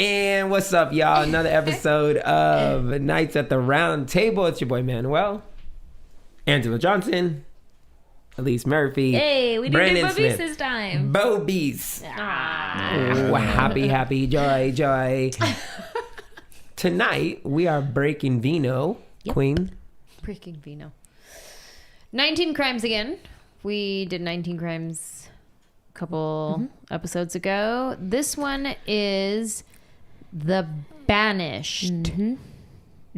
And what's up, y'all? Another episode of Nights at the Round Table. It's your boy Manuel, Angela Johnson, Elise Murphy. Hey, we didn't do Bobies this time. Bobies. Happy, joy. Tonight, we are breaking vino, Queen. Breaking vino. 19 crimes again. We did 19 crimes a couple episodes ago. This one is The Banished.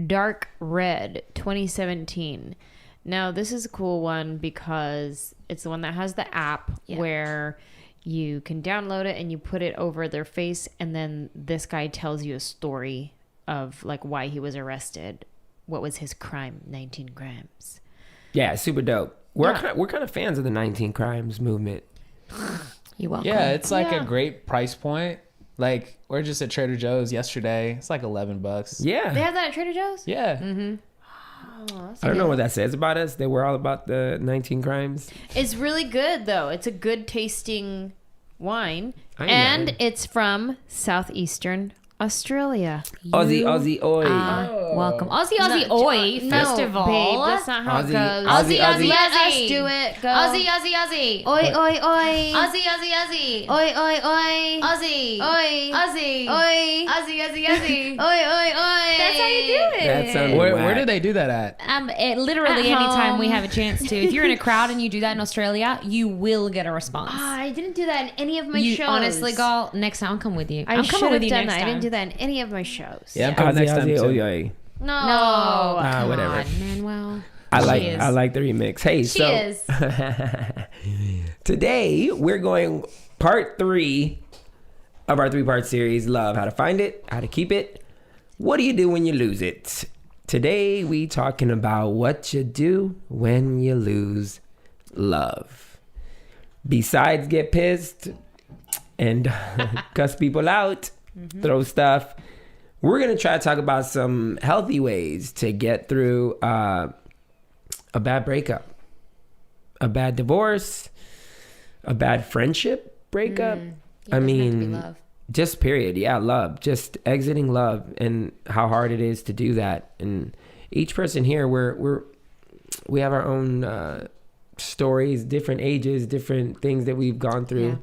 Dark Red, 2017. Now, this is a cool one because it's the one that has the app where you can download it and you put it over their face, and then this guy tells you a story of like why he was arrested. What was his crime? 19 crimes. Yeah, super dope. We're kind of fans of the 19 crimes movement. You're welcome. Yeah, it's like a great price point. Like, we're just at Trader Joe's yesterday. It's like $11. Yeah. They have that at Trader Joe's? Yeah. Oh, I don't know what that says about us. That we're all about the 19 crimes. It's really good, though. It's a good tasting wine. And it's from Southeastern Australia. Aussie, oi. Welcome. Aussie, oi. First of all. Babe, that's not how it goes. Aussie. Let us do it. Go. Aussie. Oi. Aussie. Oi. Aussie. Oi. Aussie. Oi. That's how you do it. That sounded Where do they do that at? Literally At anytime home. we have a chance to. If you're in a crowd and you do that in Australia, you will get a response. I didn't do that in any of my You shows. honestly, girl, next time I'll come with you. I I'm should coming have with you done next that. time. I didn't do that in any of my shows. Yeah, I'm coming next time too. Oi. No. Come whatever. on, Manuel. I is. like the remix. Hey, She is. Today we're going part 3 of our 3-part series, Love, how to find it, how to keep it, what do you do when you lose it? Today we talking about what you do when you lose love. Besides get pissed and cuss people out, throw stuff, we're going to try to talk about some healthy ways to get through a bad breakup, a bad divorce, a bad friendship breakup. I mean, just period. Yeah, love. Just exiting love and how hard it is to do that. And each person here, we have our own stories, different ages, different things that we've gone through,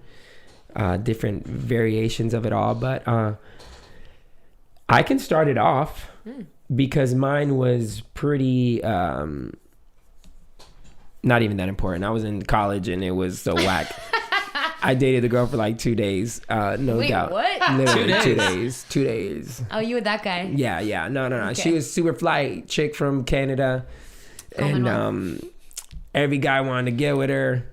different variations of it all. But I can start it off because mine was pretty not even that important. I was in college and it was so whack. I dated the girl for like 2 days, no doubt. What? Literally 2 days. Oh, you with that guy? Yeah. No. Okay. She was super fly chick from Canada, and every guy wanted to get with her,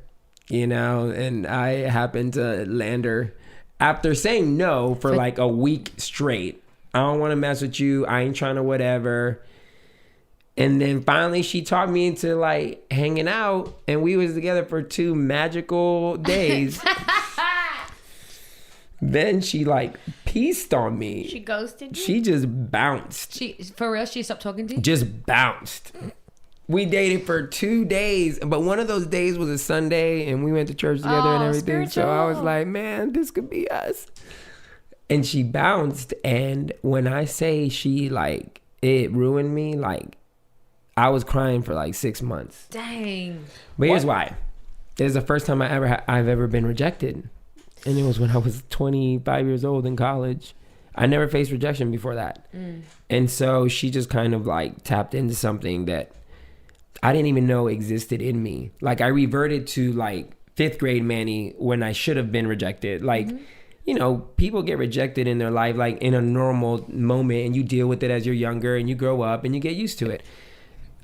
and I happened to land her after saying no for like a week straight. I don't want to mess with you. I ain't trying to whatever. And then finally she talked me into like hanging out, and we was together for 2 magical days. Then she like pieced on me. She ghosted you? She just bounced. For real, she stopped talking to you? Just bounced. We dated for 2 days, but one of those days was a Sunday, and we went to church together and everything. Spiritual. So I was like, man, this could be us. And she bounced, and when I say she like it ruined me, like I was crying for like 6 months. Dang. But here's why. It is the first time I've ever been rejected, and it was when I was 25 years old in college. I never faced rejection before that, and so she just kind of like tapped into something that I didn't even know existed in me. Like I reverted to like 5th grade Manny when I should have been rejected. Like. People get rejected in their life, like in a normal moment, and you deal with it as you're younger and you grow up and you get used to it.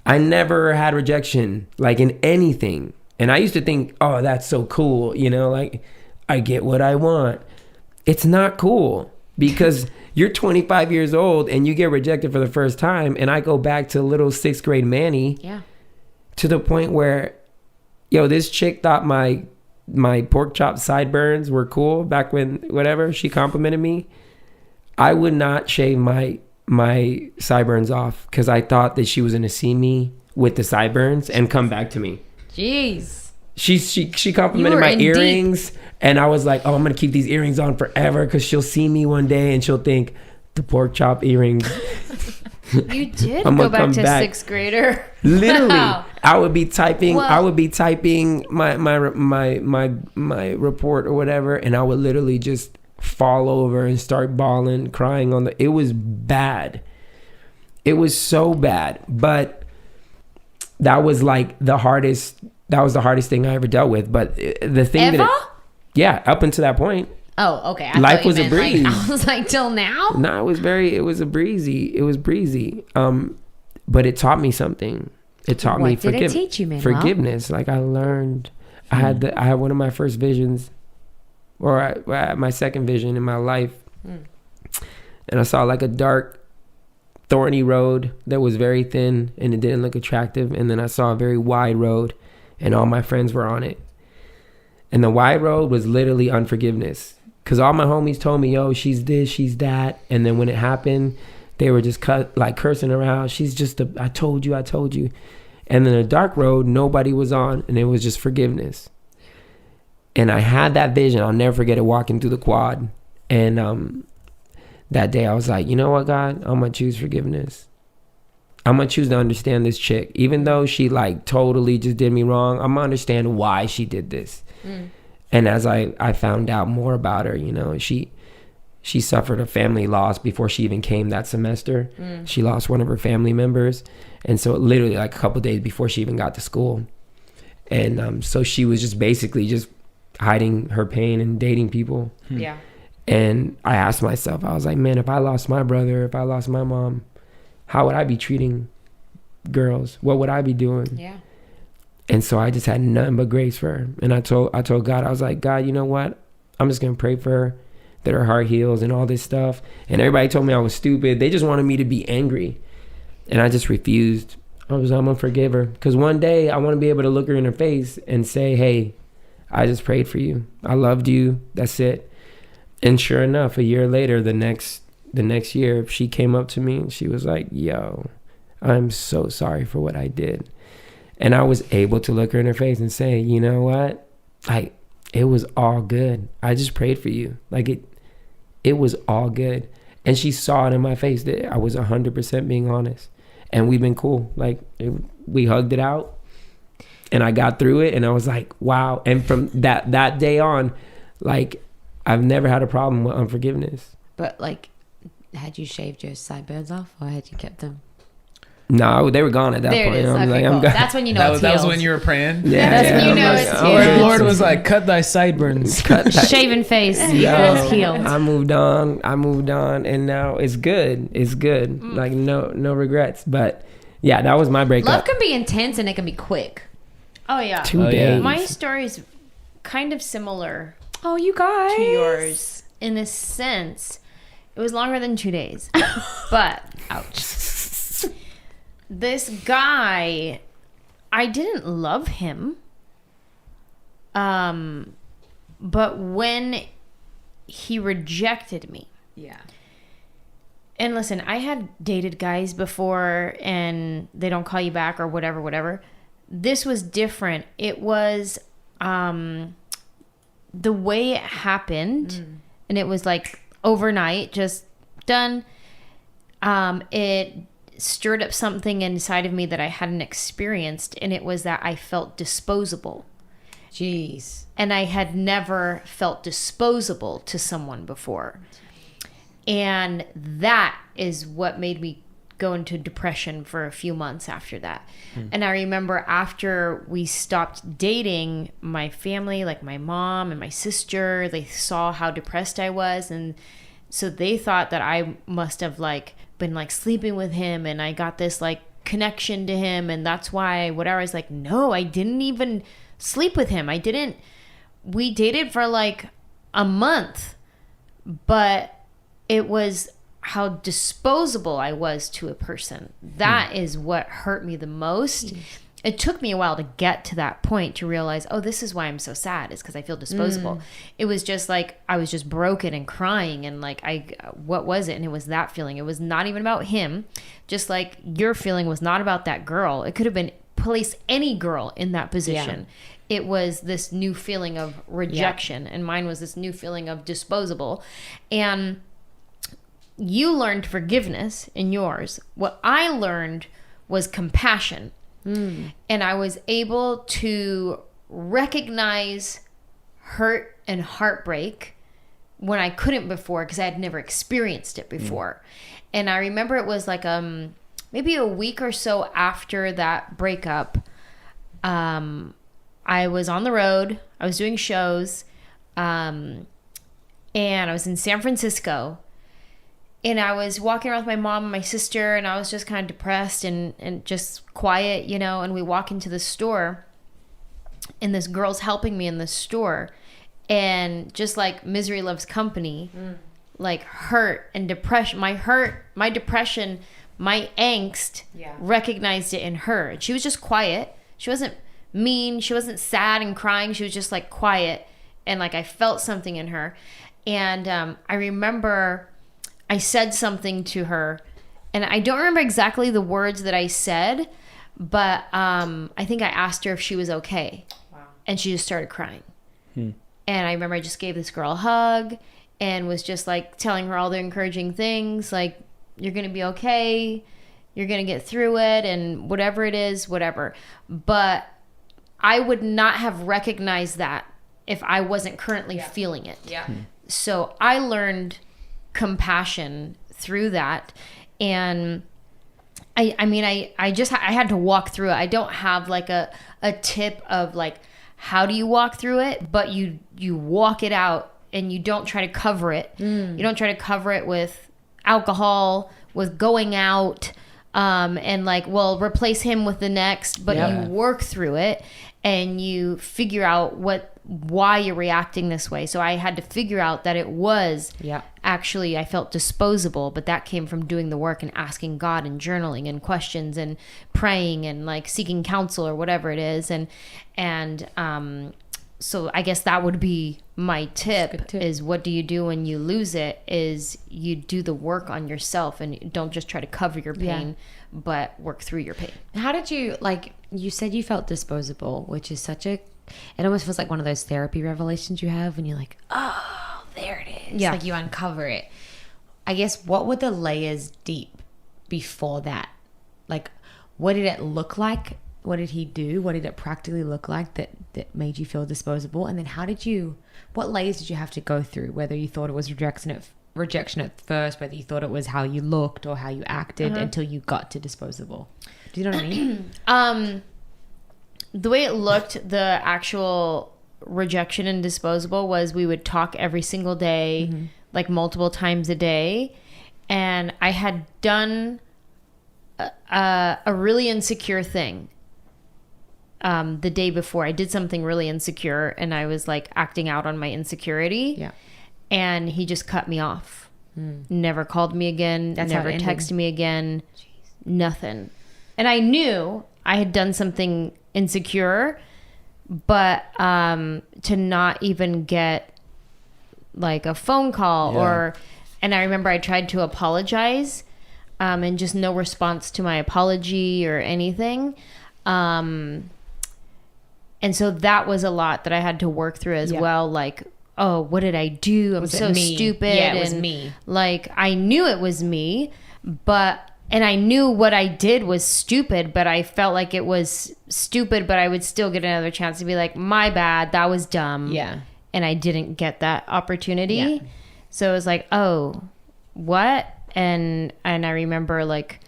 I never had rejection, like in anything. And I used to think, oh, that's so cool. Like I get what I want. It's not cool because you're 25 years old and you get rejected for the first time. And I go back to little 6th grade Manny to the point where, this chick thought my pork chop sideburns were cool back when whatever she complimented me. I would not shave my sideburns off because I thought that she was going to see me with the sideburns and come back to me. Jeez. She complimented my earrings, and I was like, oh, I'm gonna keep these earrings on forever because she'll see me one day and she'll think the pork chop earrings. You did go back to sixth grader. Literally, Wow. I would be typing my report or whatever, and I would literally just fall over and start bawling, crying on the. It was bad. It was so bad, but that was like the hardest. That was the hardest thing I ever dealt with. But the thing up until that point. Oh, okay. Life was a breeze. I was like, till now? No, it was breezy. But it taught me something. It taught me What did it teach you, Manuel? forgiveness. Like I learned, I had one of my first visions, or my second vision in my life. And I saw like a dark, thorny road that was very thin and it didn't look attractive. And then I saw a very wide road and all my friends were on it. And the wide road was literally unforgiveness. Because all my homies told me, yo, she's this, she's that. And then when it happened, they were just cursing her out. She's just I told you. And then the dark road, nobody was on. And it was just forgiveness. And I had that vision. I'll never forget it, walking through the quad. And that day I was like, you know what, God? I'm going to choose forgiveness. I'm going to choose to understand this chick. Even though she like totally just did me wrong, I'm going to understand why she did this. And as I found out more about her, you know, she suffered a family loss before she even came that semester. She lost one of her family members. And so literally like a couple of days before she even got to school. And so she was just basically just hiding her pain and dating people. Yeah. And I asked myself, I was like, man, if I lost my brother, if I lost my mom, how would I be treating girls? What would I be doing? Yeah. And so I just had nothing but grace for her. And I told God, I was like, God, you know what? I'm just going to pray for her, that her heart heals and all this stuff. And everybody told me I was stupid. They just wanted me to be angry. And I just refused. I'm going to forgive her. Because one day I want to be able to look her in her face and say, hey, I just prayed for you. I loved you. That's it. And sure enough, a year later, the next year, she came up to me and she was like, yo, I'm so sorry for what I did. And I was able to look her in her face and say, you know what? Like, it was all good. I just prayed for you. Like, it was all good. And she saw it in my face that I was 100% being honest. And we've been cool. Like, we hugged it out. And I got through it. And I was like, wow. And from that day on, like, I've never had a problem with unforgiveness. But, like, had you shaved your sideburns off or had you kept them? No, they were gone at that point. There it is. I'm Okay, like, cool. That's when you know it's that was healed. when you were praying? Yeah, that's when you know I'm it's like, healed. The Lord was like, cut thy sideburns. Shaven face equals healed. I moved on, and now it's good. It's good. Like, no regrets. But, yeah, that was my breakup. Love can be intense and it can be quick. Oh yeah. 2 days. My story's kind of similar Oh, you guys. to yours in a sense. It was longer than 2 days. But, ouch. This guy, I didn't love him. But when he rejected me. Yeah. And listen, I had dated guys before and they don't call you back or whatever. This was different. It was the way it happened, and it was like overnight, just done. It stirred up something inside of me that I hadn't experienced, and it was that I felt disposable. Jeez. And I had never felt disposable to someone before. And that is what made me go into depression for a few months after that. And I remember after we stopped dating, my family, like my mom and my sister, they saw how depressed I was. And so they thought that I must have like been like sleeping with him and I got this like connection to him. And that's why whatever. I was like, no, I didn't even sleep with him. We dated for like a month, but it was how disposable I was to a person. That is what hurt me the most. It took me a while to get to that point to realize, oh, this is why I'm so sad, is because I feel disposable. It was just like I was just broken and crying and like what was it? And it was that feeling. It was not even about him. Just like your feeling was not about that girl. It could have been place any girl in that position. it was this new feeling of rejection, and mine was this new feeling of disposable. And you learned forgiveness in yours. What I learned was compassion. And I was able to recognize hurt and heartbreak when I couldn't before, because I had never experienced it before. And I remember it was like maybe a week or so after that breakup, I was on the road. I was doing shows, and I was in San Francisco. And I was walking around with my mom and my sister, and I was just kind of depressed and just quiet, you know, and we walk into the store, and this girl's helping me in the store. And just like misery loves company, like hurt and depression, my depression, my angst, recognized it in her. And she was just quiet. She wasn't mean. She wasn't sad and crying. She was just like quiet. And like I felt something in her. And I remember I said something to her, and I don't remember exactly the words that I said, but I think I asked her if she was okay. Wow. And she just started crying. And I remember I just gave this girl a hug and was just like telling her all the encouraging things, like, you're going to be okay. You're going to get through it, and whatever it is, whatever. But I would not have recognized that if I wasn't currently feeling it. So I learned compassion through that. And I had to walk through it. I don't have like a tip of like, how do you walk through it? But you walk it out, and you don't try to cover it. You don't try to cover it with alcohol, with going out, and like, well, replace him with the next. But you work through it, and you figure out why you're reacting this way. So I had to figure out that it was actually, I felt disposable, but that came from doing the work and asking God and journaling and questions and praying and like seeking counsel or whatever it is. And so I guess that would be my tip, is what do you do when you lose it, is you do the work on yourself, and don't just try to cover your pain, but work through your pain. How did you, like, you said you felt disposable, which is it almost feels like one of those therapy revelations you have when you're like, oh, there it is. Like you uncover it. I guess, what were the layers deep before that? Like, what did it look like? What did he do? What did it practically look like that made you feel disposable? And then what layers did you have to go through? Whether you thought it was rejection at first, whether you thought it was how you looked or how you acted until you got to disposable. Do you know what I mean? The way it looked, the actual rejection and disposable was we would talk every single day, like multiple times a day. And I had done a really insecure thing. The day before, I did something really insecure, and I was like acting out on my insecurity. And he just cut me off. Never called me again. Never texted me again. Nothing. And I knew I had done something insecure, but to not even get like a phone call and I remember I tried to apologize, and just no response to my apology or anything. And so that was a lot that I had to work through as well. Like, oh, what did I do? I'm so stupid. Yeah, it was me. Like, I knew it was me, and I knew what I did was stupid, but I felt like it was stupid, but I would still get another chance to be like, my bad, that was dumb. And I didn't get that opportunity. So it was like, oh, what? And I remember like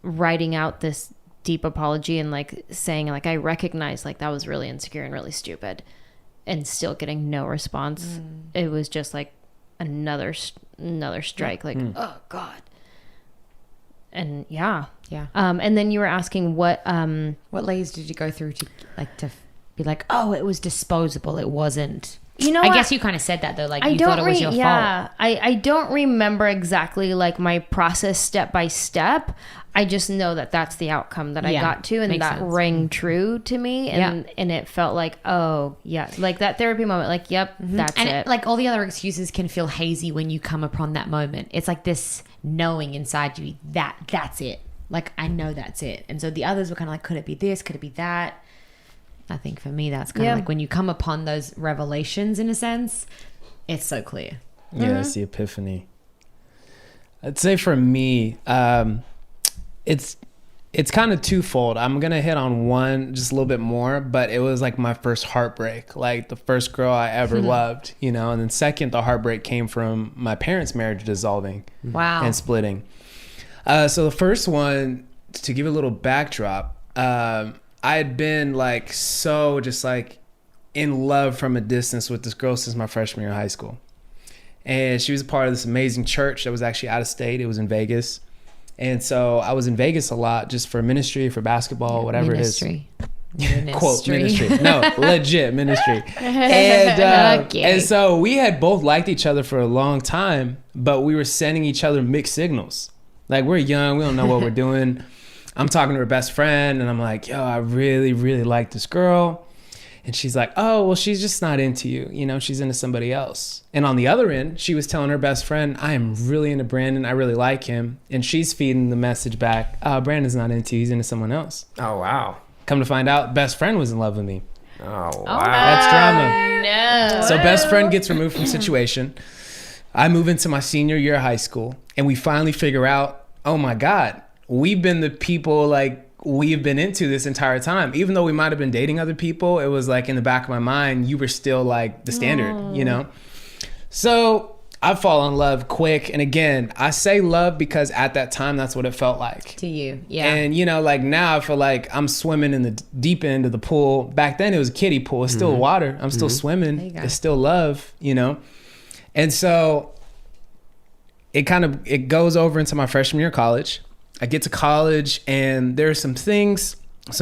writing out this deep apology and like saying like, I recognize like that was really insecure and really stupid, and still getting no response. It was just like another strike. Like, oh God. And and then you were asking what layers did you go through to be like, oh, it was disposable, it wasn't. You know, I guess you kind of said that though, like you thought it was your fault. I don't remember exactly like my process step by step. I just know that that's the outcome that I got to, and that rang true to me, and it felt like, oh yeah, like that therapy moment, like, yep, that's it. Like all the other excuses can feel hazy when you come upon that moment. It's like this knowing inside you that's it. Like, I know that's it. And so the others were kind of like, could it be this? Could it be that? I think for me, that's kind of like when you come upon those revelations in a sense, it's so clear. Yeah, it's the epiphany. I'd say for me, it's kind of twofold. I'm going to hit on one just a little bit more, but it was like my first heartbreak, like the first girl I ever loved, you know, and then second, the heartbreak came from my parents' marriage dissolving and splitting. So the first one, to give a little backdrop, I had been like so just like in love from a distance with this girl since my freshman year of high school. And she was a part of this amazing church that was actually out of state. It was in Vegas. And so I was in Vegas a lot just for ministry, for basketball, whatever it is. Quote, ministry. No, legit ministry. And so we had both liked each other for a long time, but we were sending each other mixed signals. Like, we're young. We don't know what we're doing. I'm talking to her best friend, and I'm like, yo, I really, really like this girl. And she's like, oh, well, she's just not into you. You know, she's into somebody else. And on the other end, she was telling her best friend, I am really into Brandon. I really like him. And she's feeding the message back, Brandon's not into you. He's into someone else. Oh, wow. Come to find out, best friend was in love with me. Oh, wow. That's drama. No. So best friend gets removed from situation. I move into my senior year of high school. And we finally figure out, oh, my God, we've been the people like, we've been into this entire time. Even though we might have been dating other people, it was like in the back of my mind, you were still like the standard, you know? So I fall in love quick. And again, I say love because at that time, that's what it felt like. To you, yeah. And, you know, like now I feel like I'm swimming in the deep end of the pool. Back then it was a kiddie pool. It's still water. I'm still swimming. It's still love, you know? And so it goes over into my freshman year of college. I get to college and there's some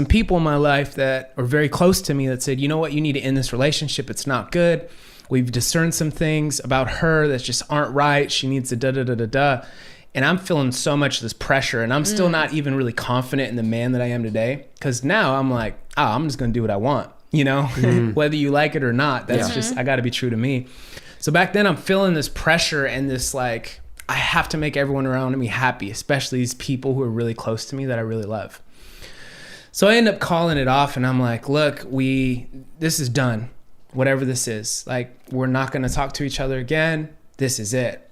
people in my life that are very close to me that said, you know what, you need to end this relationship. It's not good. We've discerned some things about her that just aren't right. She needs to da-da-da-da-da. And I'm feeling so much of this pressure and I'm still not even really confident in the man that I am today. Because now I'm like, I'm just going to do what I want, you know, whether you like it or not. That's just, I got to be true to me. So back then I'm feeling this pressure and this like, I have to make everyone around me happy, especially these people who are really close to me that I really love. So I end up calling it off and I'm like, look, this is done. Whatever this is, like, we're not going to talk to each other again. This is it.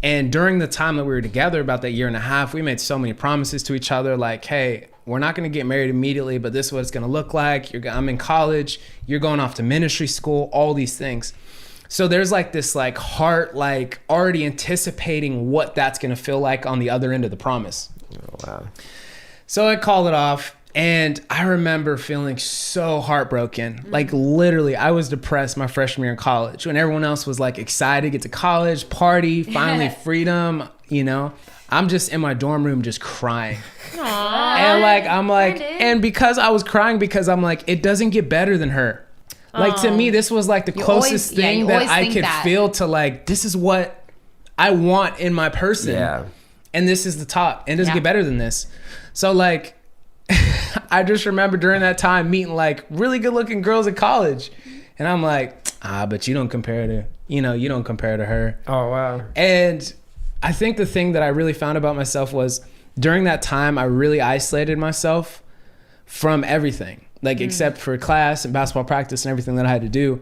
And during the time that we were together, about that year and a half, we made so many promises to each other. Like, hey, we're not going to get married immediately, but this is what it's going to look like. I'm in college. You're going off to ministry school, all these things. So there's like this like heart, like already anticipating what that's going to feel like on the other end of the promise. Oh, wow. So I called it off and I remember feeling so heartbroken. Like literally I was depressed my freshman year in college when everyone else was like excited to get to college, party, finally freedom, you know. I'm just in my dorm room just crying. Aww. And like, I'm like, and because I was crying because I'm like, it doesn't get better than her. Like to me, this was like the closest thing that I could feel to like, this is what I want in my person. Yeah. And this is the top. And it doesn't get better than this. So like, I just remember during that time meeting like really good looking girls in college. And I'm like, but you don't compare to, you don't compare to her. Oh, wow. And I think the thing that I really found about myself was during that time, I really isolated myself from everything. Like except for class and basketball practice and everything that I had to do.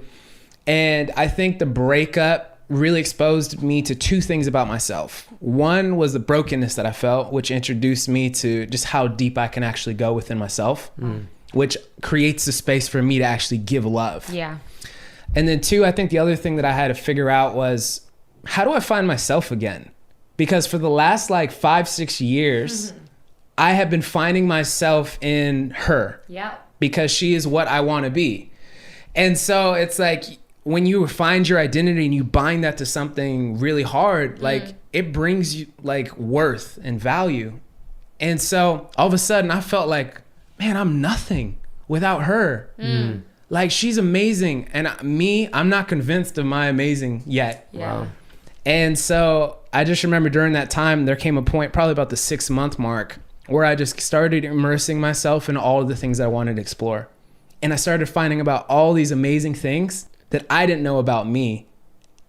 And I think the breakup really exposed me to two things about myself. One was the brokenness that I felt, which introduced me to just how deep I can actually go within myself, which creates the space for me to actually give love. Yeah. And then two, I think the other thing that I had to figure out was, how do I find myself again? Because for the last like 5-6 years, I have been finding myself in her. Yeah. Because she is what I want to be. And so it's like when you find your identity and you bind that to something really hard, like it brings you like worth and value. And so all of a sudden I felt like, man, I'm nothing without her. Like she's amazing. And I'm not convinced of my amazing yet. Yeah. Wow. And so I just remember during that time, there came a point probably about the 6-month mark where I just started immersing myself in all of the things that I wanted to explore. And I started finding about all these amazing things that I didn't know about me.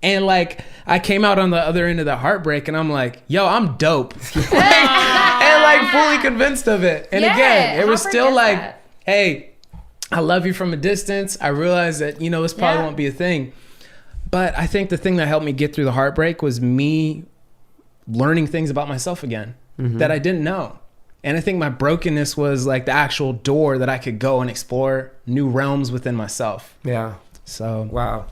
And like, I came out on the other end of the heartbreak and I'm like, yo, I'm dope. And like fully convinced of it. And again, it was still like, hey, I love you from a distance. I realize that, you know, this probably won't be a thing. But I think the thing that helped me get through the heartbreak was me learning things about myself again that I didn't know. And I think my brokenness was like the actual door that I could go and explore new realms within myself. Yeah. So, wow.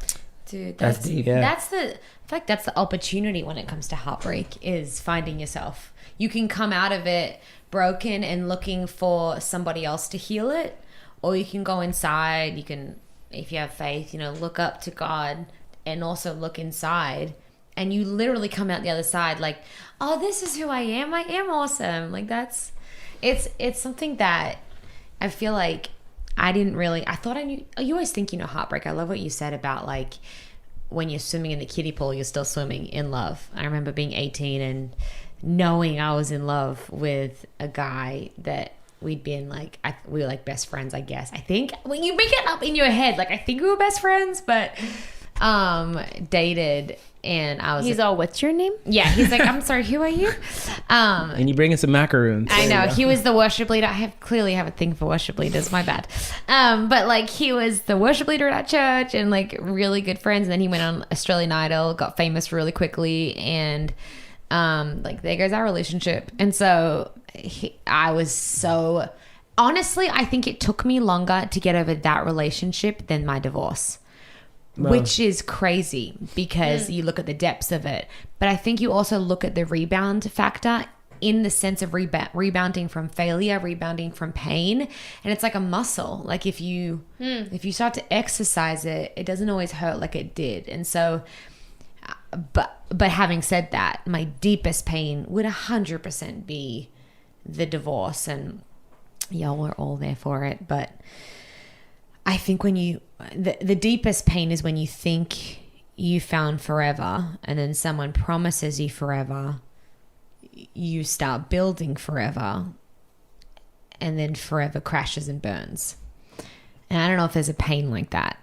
Dude, That's deep. I feel like that's the opportunity when it comes to heartbreak, is finding yourself. You can come out of it broken and looking for somebody else to heal it, or you can go inside. You can, if you have faith, you know, look up to God and also look inside, and you literally come out the other side like, oh, this is who I am. I am awesome. Like it's something that I feel like I thought I knew. You always think you know heartbreak. I love what you said about like when you're swimming in the kiddie pool, you're still swimming in love. I remember being 18 and knowing I was in love with a guy that we'd been like, we were like best friends, I guess. I think when you make it up in your head, like I think we were best friends, but dated. And I was He's all, what's your name? Yeah, he's like, I'm sorry, who are you? and you bring in some macaroons. I know. He was the worship leader. I clearly have a thing for worship leaders. My bad. But like he was the worship leader at our church and like really good friends. And then he went on Australian Idol, got famous really quickly. And like there goes our relationship. And so I was so... Honestly, I think it took me longer to get over that relationship than my divorce. Wow. Which is crazy because you look at the depths of it. But I think you also look at the rebound factor in the sense of rebounding from failure, rebounding from pain. And it's like a muscle. Like if you start to exercise it, it doesn't always hurt like it did. And so, but having said that, my deepest pain would 100% be the divorce. And y'all were all there for it. But I think when the deepest pain is when you think you found forever and then someone promises you forever, you start building forever, and then forever crashes and burns. And I don't know if there's a pain like that,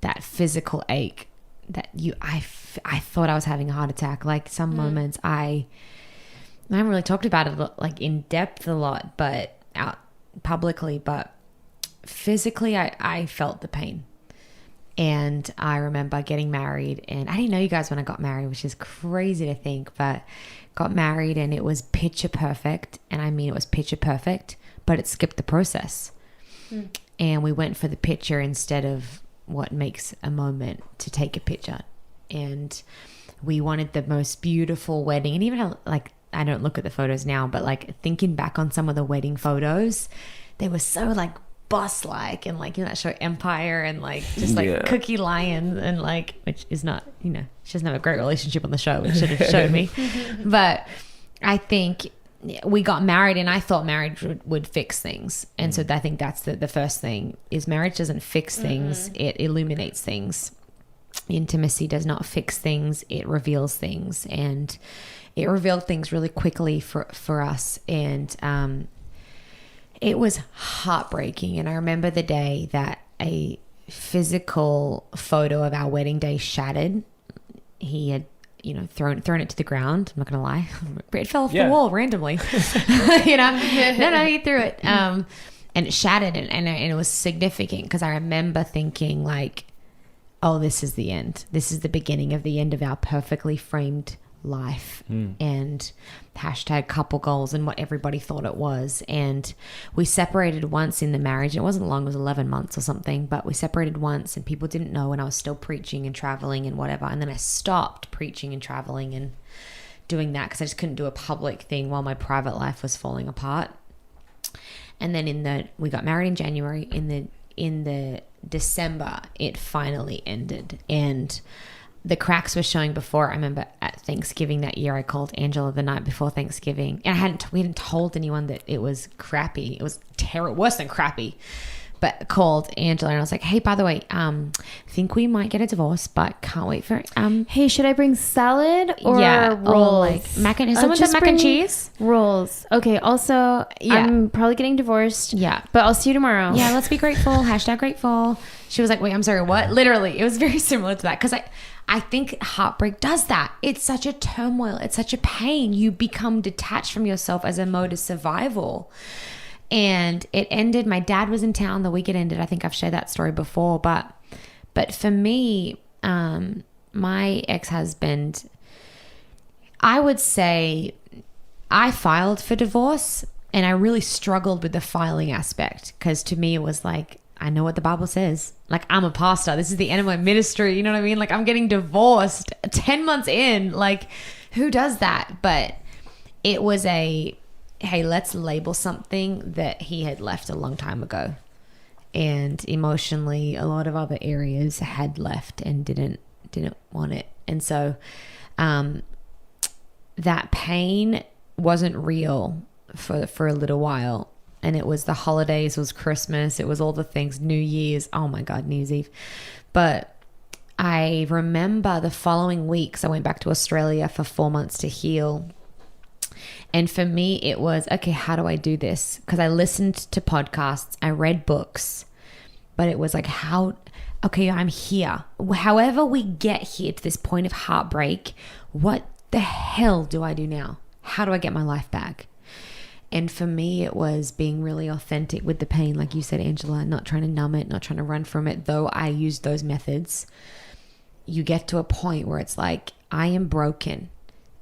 that physical ache that I thought I was having a heart attack. Like some moments I haven't really talked about it like in depth a lot, but out publicly, but physically I felt the pain. And I remember getting married, and I didn't know you guys when I got married, which is crazy to think, but got married and it was picture perfect. And I mean, it was picture perfect, but it skipped the process. And we went for the picture instead of what makes a moment to take a picture. And we wanted the most beautiful wedding. And even like, I don't look at the photos now, but like thinking back on some of the wedding photos, they were so like boss-like, and like, you know, that show Empire, and like just like Cookie Lion, and like, which is not, you know, she doesn't have a great relationship on the show, which should have showed me. But I think we got married and I thought marriage would fix things. And so I think that's the first thing is marriage doesn't fix things, it illuminates things. Intimacy does not fix things, it reveals things. And it revealed things really quickly for us. And it was heartbreaking. And I remember the day that a physical photo of our wedding day shattered. He had, you know, thrown it to the ground. I'm not gonna lie, it fell off the wall randomly. You know, no, he threw it, and it shattered, and it was significant because I remember thinking like, oh, this is the end. This is the beginning of the end of our perfectly framed life. And hashtag couple goals and what everybody thought it was. And we separated once in the marriage. It wasn't long, it was 11 months or something, but we separated once and people didn't know, and I was still preaching and traveling and whatever. And then I stopped preaching and traveling and doing that because I just couldn't do a public thing while my private life was falling apart. And then we got married in January. In the December, it finally ended. And the cracks were showing before. I remember at Thanksgiving that year, I called Angela the night before Thanksgiving, and we hadn't told anyone that it was crappy. It was terrible, worse than crappy. But called Angela and I was like, hey, by the way, think we might get a divorce, but can't wait for it. Hey, should I bring salad or rolls? Or like mac and cheese? Rolls. Okay. Also, I'm probably getting divorced. Yeah. But I'll see you tomorrow. Yeah, let's be grateful. Hashtag grateful. She was like, wait, I'm sorry, what? Literally, it was very similar to that. Because I think heartbreak does that. It's such a turmoil. It's such a pain. You become detached from yourself as a mode of survival. And it ended, my dad was in town the week it ended. I think I've shared that story before, but for me, my ex-husband, I would say I filed for divorce, and I really struggled with the filing aspect, because to me it was like, I know what the Bible says. Like, I'm a pastor. This is the end of my ministry. You know what I mean? Like, I'm getting divorced 10 months in. Like, who does that? But it was hey, let's label something that he had left a long time ago. And emotionally, a lot of other areas had left and didn't want it. And so that pain wasn't real for a little while. And it was the holidays, it was Christmas, it was all the things, New Year's, oh my God, New Year's Eve. But I remember the following weeks, I went back to Australia for 4 months to heal. And for me, it was, okay, how do I do this? Because I listened to podcasts, I read books, but it was like, okay, I'm here. However we get here to this point of heartbreak, what the hell do I do now? How do I get my life back? And for me, it was being really authentic with the pain, like you said, Angela, not trying to numb it, not trying to run from it. Though I used those methods, you get to a point where it's like, I am broken.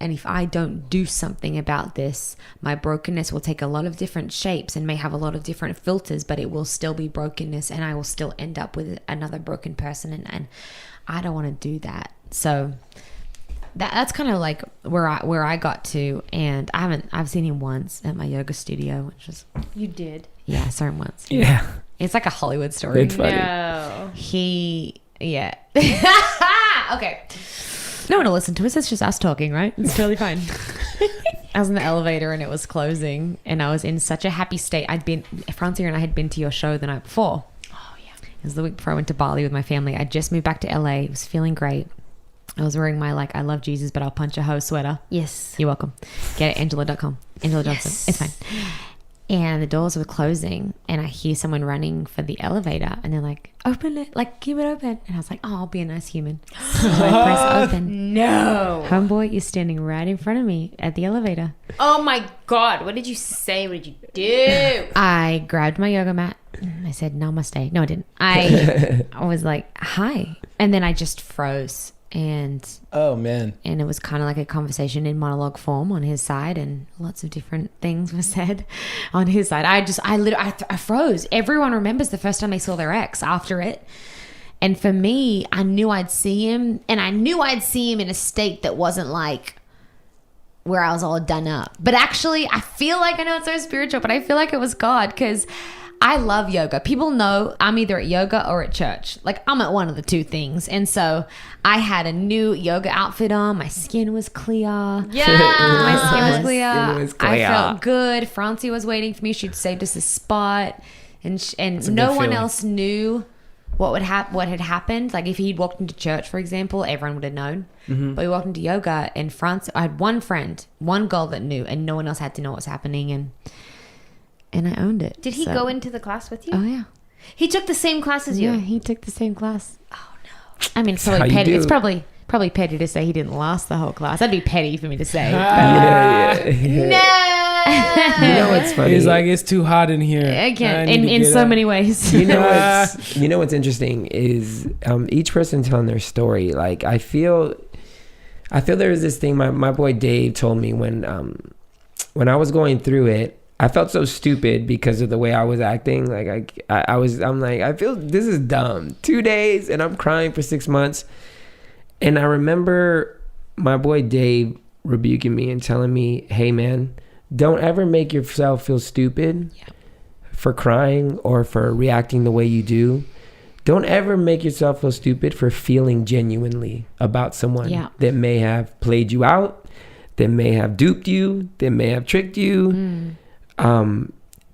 And if I don't do something about this, my brokenness will take a lot of different shapes and may have a lot of different filters, but it will still be brokenness, and I will still end up with another broken person. And I don't want to do that. So that's kind of like where I got to. And I've seen him once at my yoga studio, which was, You did? yeah, I saw him once. Yeah. It's like a Hollywood story. It's funny. No. Yeah. Okay. No one will listen to us. It's just us talking, right? It's totally fine. I was in the elevator and it was closing, and I was in such a happy state. Francia and I had been to your show the night before. Oh, yeah. It was the week before I went to Bali with my family. I just moved back to LA. I was feeling great. I was wearing my, I love Jesus, but I'll punch a hoe sweater. Yes. You're welcome. Get it, Angela.com. Angela Johnson. Yes. It's fine. And the doors were closing, and I hear someone running for the elevator, and they're like, open it, keep it open. And I was like, oh, I'll be a nice human. So I press open. No. Homeboy is standing right in front of me at the elevator. Oh my God. What did you say? What did you do? I grabbed my yoga mat. I said, namaste. No, I didn't. I was like, hi. And then I just froze. And Oh man. it was kind of like a conversation in monologue form on his side, and lots of different things were said on his side. I froze. Everyone remembers the first time they saw their ex after it. And for me, I knew I'd see him, and I knew I'd see him in a state that wasn't like where I was all done up. But actually, I feel like, I know it's so spiritual, but I feel like it was God, because I love yoga. People know I'm either at yoga or at church. I'm at one of the two things. And so I had a new yoga outfit on. My skin was clear. Yeah. My skin was clear. Skin was clear. I felt good. Francie was waiting for me. She'd saved us a spot. And a no good one feeling. else knew what had happened. Like, if he'd walked into church, for example, everyone would have known. Mm-hmm. But we walked into yoga, and I had one friend, one girl that knew, and no one else had to know what was happening. And I owned it. Did he So- go into the class with you? Oh yeah. He took the same class as you. Yeah, he took the same class. Oh no. I mean, it's how probably you petty. do. It's probably petty to say he didn't last the whole class. That'd be petty for me to say. Yeah. No. You know what's funny? He's like, it's too hot in here. Again, I need to in get so out. many ways. you know what's interesting is each person telling their story. I feel there was this thing my boy Dave told me when I was going through it. I felt so stupid because of the way I was acting. I'm like, I feel this is dumb. 2 days and I'm crying for 6 months. And I remember my boy Dave rebuking me and telling me, hey man, don't ever make yourself feel stupid for crying or for reacting the way you do. Don't ever make yourself feel stupid for feeling genuinely about someone that may have played you out, that may have duped you, that may have tricked you.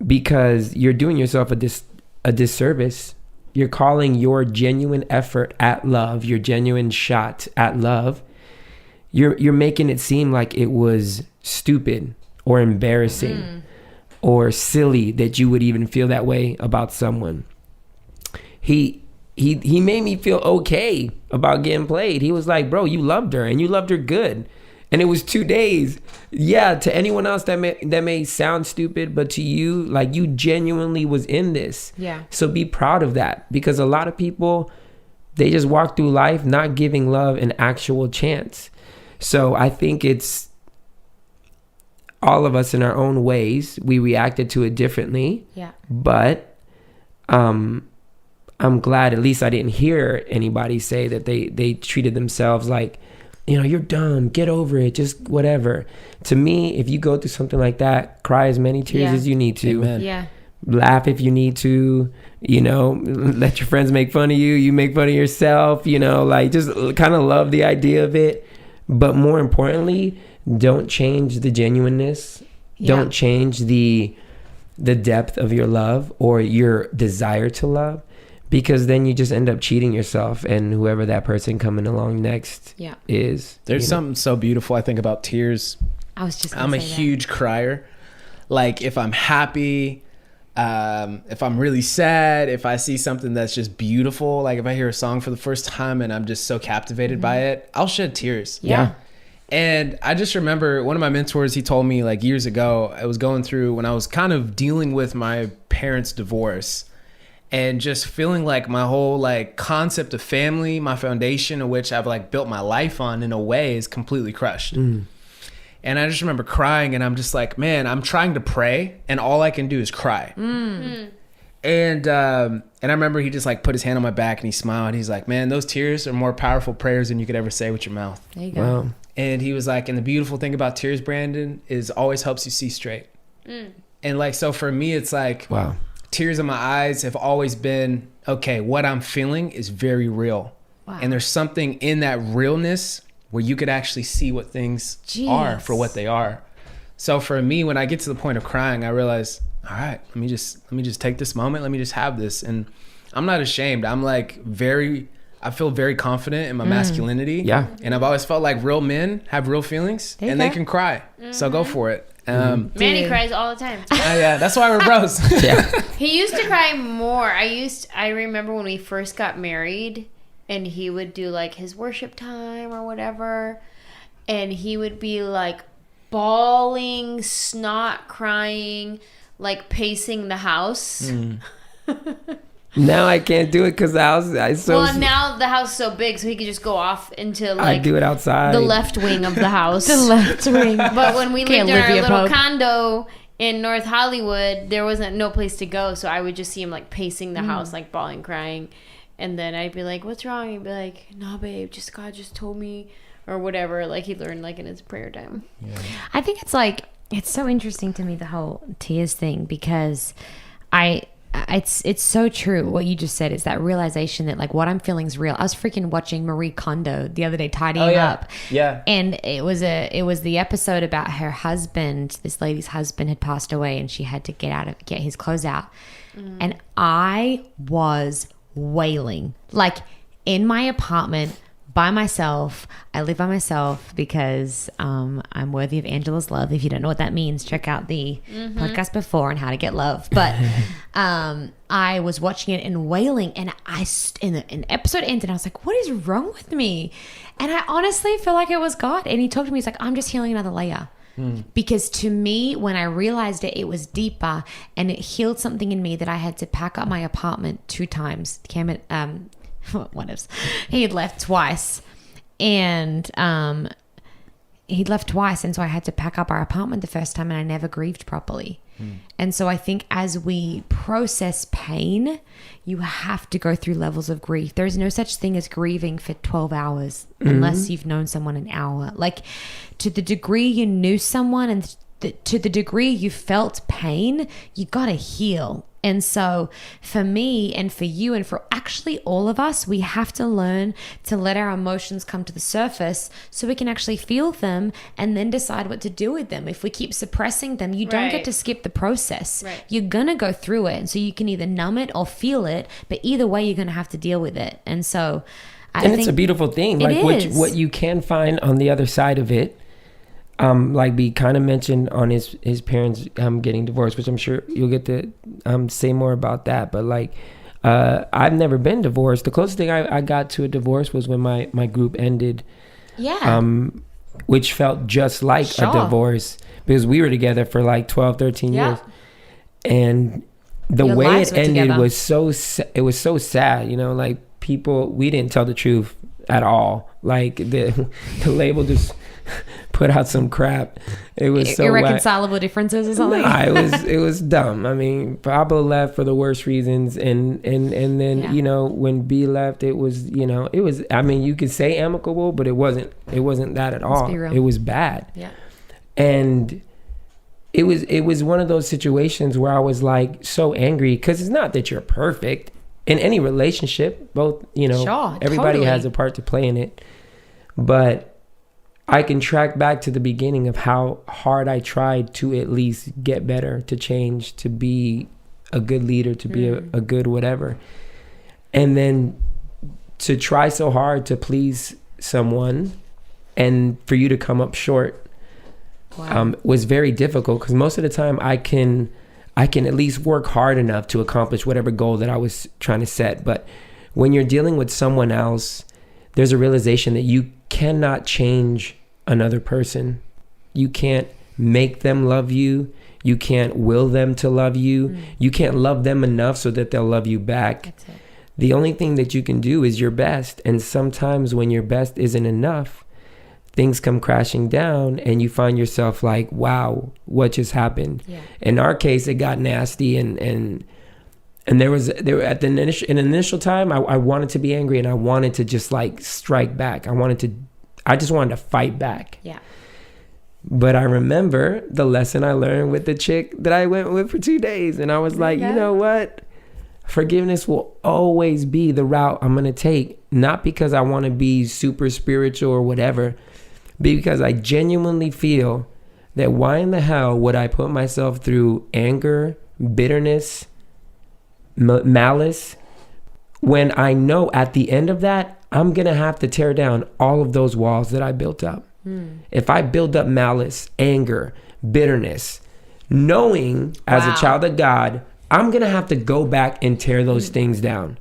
Because you're doing yourself a disservice. You're calling your genuine effort at love, your genuine shot at love, you're making it seem like it was stupid or embarrassing or silly that you would even feel that way about someone. He made me feel okay about getting played. He was like, bro, you loved her and you loved her good. And it was 2 days. Yeah, to anyone else that may sound stupid, but to you, like, you genuinely was in this. Yeah. So be proud of that, because a lot of people, they just walk through life not giving love an actual chance. So I think it's all of us in our own ways. We reacted to it differently. Yeah. But I'm glad at least I didn't hear anybody say that they treated themselves like, you know, you're dumb, get over it, just whatever. To me, if you go through something like that, cry as many tears as you need to. Amen. Yeah. Laugh if you need to, you know, let your friends make fun of you, you make fun of yourself, you know, like, just kind of love the idea of it. But more importantly, don't change the genuineness. Yeah. Don't change the depth of your love or your desire to love, because then you just end up cheating yourself and whoever that person coming along next is. There's something so beautiful, I think, about tears. I was just I'm a huge crier. Like, if I'm happy, if I'm really sad, if I see something that's just beautiful, like if I hear a song for the first time and I'm just so captivated by it, I'll shed tears. Yeah. And I just remember one of my mentors, he told me, like, years ago, I was going through when I was kind of dealing with my parents' divorce and just feeling like my whole, like, concept of family, my foundation in which I've, like, built my life on in a way is completely crushed. And I just remember crying, and I'm just like, man, I'm trying to pray and all I can do is cry. And I remember he just, like, put his hand on my back and he smiled. He's like, man, those tears are more powerful prayers than you could ever say with your mouth. There you go. Wow. And he was like, and the beautiful thing about tears, Brandon, is always helps you see straight. And, like, so for me, it's like, Wow. tears in my eyes have always been, okay, what I'm feeling is very real. Wow. And there's something in that realness where you could actually see what things are for what they are. So for me, when I get to the point of crying, I realize, all right, let me just take this moment. Let me just have this. And I'm not ashamed. I'm like I feel very confident in my masculinity. Yeah. And I've always felt like real men have real feelings and they can cry. So go for it. Manny cries all the time. Yeah, that's why we're bros. Yeah. He used to cry more. I remember when we first got married, and he would do, like, his worship time or whatever, and he would be, like, bawling, snot crying, like, pacing the house. Now I can't do it because the house Now the house is so big, so he could just go off into, like, I do it outside. the left wing of the house. The left wing. But when we lived in our Olivia little Pope. condo in North Hollywood, there wasn't no place to go, so I would just see him, like, pacing the house, like, bawling, crying. And then I'd be like, what's wrong? He'd be like, nah, babe, God just told me, or whatever. Like, he learned, like, in his prayer time. I think it's like, it's so interesting to me, the whole tears thing, because it's so true. What you just said is that realization that, like, what I'm feeling is real. I was freaking watching Marie Kondo the other day, tidying up. Yeah. And it was the episode about her husband. This lady's husband had passed away and she had to get his clothes out. And I was wailing, like, in my apartment by myself. I live by myself because I'm worthy of ANJELAH's love. If you don't know what that means, check out the podcast before on how to get love. But I was watching it and wailing, and an episode ended and I was like, what is wrong with me? And I honestly feel like it was God. And he talked to me, he's like, I'm just healing another layer. Because to me, when I realized it, it was deeper, and it healed something in me that I had to pack up my apartment 2 times. What else? He had left twice, and he'd left twice, and so I had to pack up our apartment the first time, and I never grieved properly. And so I think as we process pain, you have to go through levels of grief. There's no such thing as grieving for 12 hours unless you've known someone an hour. Like, to the degree you knew someone and to the degree you felt pain, you got to heal. And so for me and for you and for actually all of us, we have to learn to let our emotions come to the surface so we can actually feel them and then decide what to do with them. If we keep suppressing them, you don't get to skip the process. Right. You're going to go through it. And so you can either numb it or feel it, but either way, you're going to have to deal with it. And so I think it's a beautiful thing. It Like is. what you can find on the other side of it. Like we kind of mentioned on his parents getting divorced, which I'm sure you'll get to say more about that. But like, I've never been divorced. The closest thing I got to a divorce was when my group ended. Yeah. which felt just like a divorce because we were together for like 12, 13 years. And the Your way lives it were ended together. was it was so sad, you know, like we didn't tell the truth at all. Like the label just put out some crap. It was so irreconcilable differences or something. Nah, it was dumb. I mean, Pablo left for the worst reasons, and then you know, when B left, it was, you know, it was, I mean, you could say amicable, but it wasn't that at all. It was bad. Yeah. And it was one of those situations where I was like so angry, because it's not that you're perfect in any relationship. Both, you know, everybody has a part to play in it, but I can track back to the beginning of how hard I tried to at least get better, to change, to be a good leader, to be a good whatever. And then to try so hard to please someone and for you to come up short was very difficult, because most of the time I can at least work hard enough to accomplish whatever goal that I was trying to set. But when you're dealing with someone else, there's a realization that you cannot change another person. You can't make them love you. You can't will them to love you. You can't love them enough so that they'll love you back. That's it. The only thing that you can do is your best. And sometimes when your best isn't enough, things come crashing down and you find yourself like, wow, what just happened? Yeah. In our case, it got nasty, and there at the initial time, I wanted to be angry and I wanted to just like strike back. I just wanted to fight back. Yeah. But I remember the lesson I learned with the chick that I went with for 2 days. And I was like, you know what? Forgiveness will always be the route I'm going to take. Not because I want to be super spiritual or whatever, but because I genuinely feel that why in the hell would I put myself through anger, bitterness, malice, when I know at the end of that, I'm going to have to tear down all of those walls that I built up. If I build up malice, anger, bitterness, knowing as a child of God, I'm going to have to go back and tear those things down.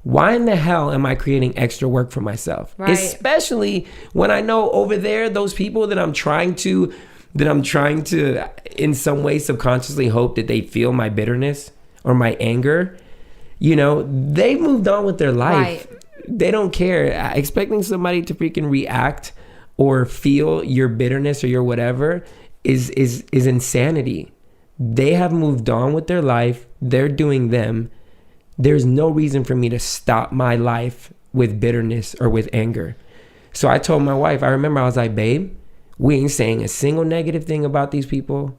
Why in the hell am I creating extra work for myself? Right. Especially when I know over there, those people that I'm trying to in some way subconsciously hope that they feel my bitterness or my anger, you know, they've moved on with their life. Right. They don't care. Expecting somebody to freaking react or feel your bitterness or your whatever is insanity. They have moved on with their life. They're doing them. There's no reason for me to stop my life with bitterness or with anger. So I told my wife, I remember I was like, babe, we ain't saying a single negative thing about these people.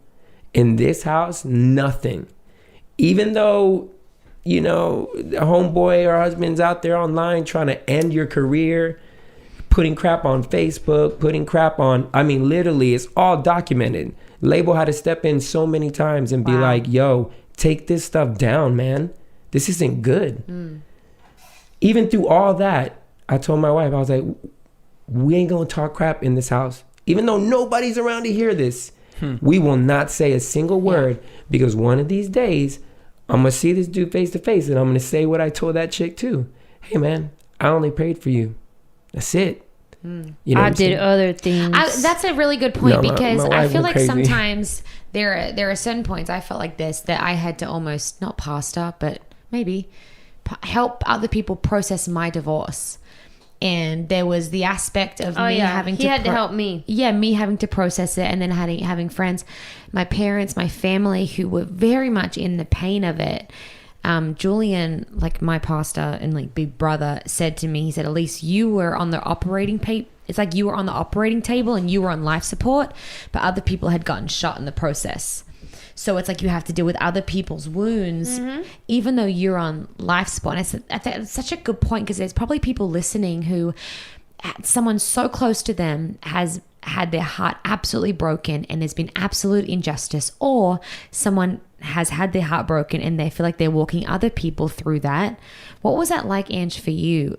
In this house, nothing. Even though, you know, the homeboy or husband's out there online trying to end your career, putting crap on Facebook, putting crap on, I mean, literally, it's all documented. Label had to step in so many times and be like, yo, take this stuff down, man. This isn't good. Even through all that, I told my wife, I was like, we ain't gonna talk crap in this house. Even though nobody's around to hear this, we will not say a single word, because one of these days, I'm going to see this dude face to face and I'm going to say what I told that chick too. Hey, man, I only prayed for you. That's it. You know I did other things. That's a really good point, because my I feel like crazy. sometimes there are certain points I felt like this that I had to almost not pastor, but maybe help other people process my divorce. And there was the aspect of me having to help me. Yeah, me having to process it, and then having friends, my parents, my family, who were very much in the pain of it. Julian, like my pastor and like big brother, said to me, he said, Elise, you were on the operating table. It's like you were on the operating table and you were on life support, but other people had gotten shot in the process. So it's like you have to deal with other people's wounds, even though you're on life support. And I think it's such a good point, because there's probably people listening who someone so close to them has had their heart absolutely broken and there's been absolute injustice, or someone has had their heart broken and they feel like they're walking other people through that. What was that like, Ange, for you,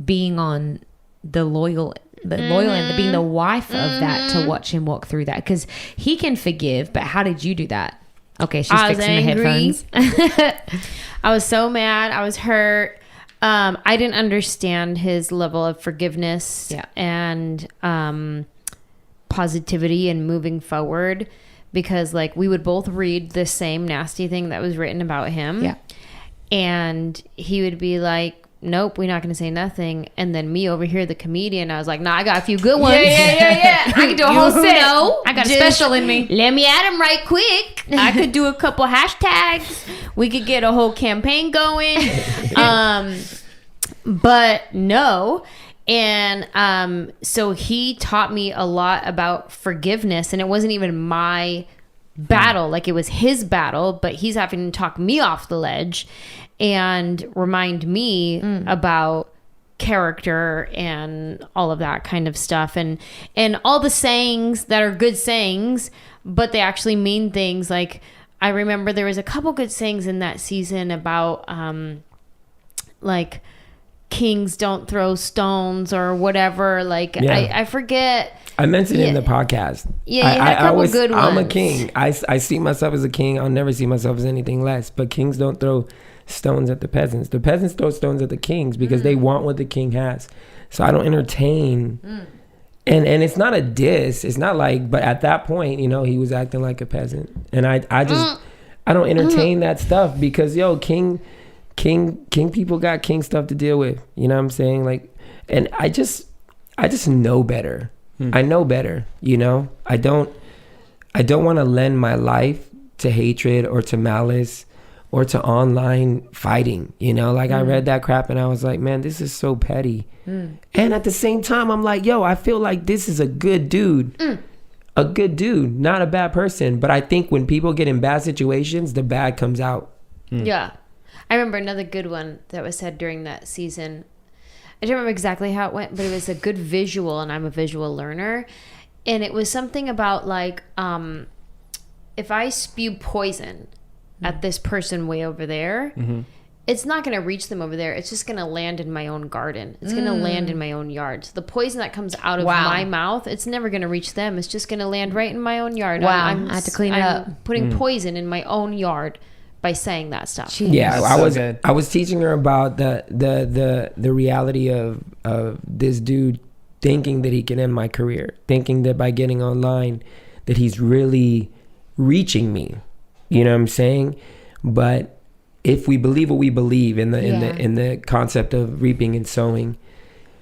being on the loyal end, being the wife of that, to watch him walk through that? Because he can forgive, but how did you do that? Okay, she's fixing the headphones. I was so mad. I was hurt. I didn't understand his level of forgiveness. Yeah. And positivity and moving forward, because like we would both read the same nasty thing that was written about him. Yeah. And he would be like, nope, we're not going to say nothing. And then me over here, the comedian, I was like, nah, I got a few good ones. Yeah. I can do a whole set. I got a special in me. Let me at him right quick. I could do a couple hashtags. We could get a whole campaign going. But no. And so he taught me a lot about forgiveness, and it wasn't even my battle. Like, it was his battle, but he's having to talk me off the ledge and remind me about character and all of that kind of stuff, and all the sayings that are good sayings, but they actually mean things. Like, I remember there was a couple good sayings in that season about like kings don't throw stones or whatever. Like, I forget. I mentioned it in the podcast. Yeah, you had a couple good ones. I'm a king. I see myself as a king. I'll never see myself as anything less. But kings don't throw stones at the peasants. The peasants throw stones at the kings because they want what the king has. So I don't entertain. And it's not a diss. It's not like, but at that point, he was acting like a peasant. And I don't entertain that stuff because, king people got king stuff to deal with. You know what I'm saying? Like, and I just know better. I know better. I don't want to lend my life to hatred or to malice or to online fighting. I read that crap and I was like, man, this is so petty. And at the same time, I'm like, I feel like this is a good dude. A good dude, not a bad person. But I think when people get in bad situations, the bad comes out. Yeah. I remember another good one that was said during that season. I don't remember exactly how it went, but it was a good visual, and I'm a visual learner. And it was something about like, if I spew poison at this person way over there, it's not going to reach them over there. It's just going to land in my own garden. It's going to land in my own yard. So the poison that comes out of my mouth, it's never going to reach them. It's just going to land right in my own yard. Wow. I have to clean it up. Putting poison in my own yard by saying that stuff. Jeez. Yeah, That's I was teaching her about the reality of this dude thinking that he can end my career, thinking that by getting online that he's really reaching me. You know what I'm saying? But if we believe what we believe in the concept of reaping and sowing,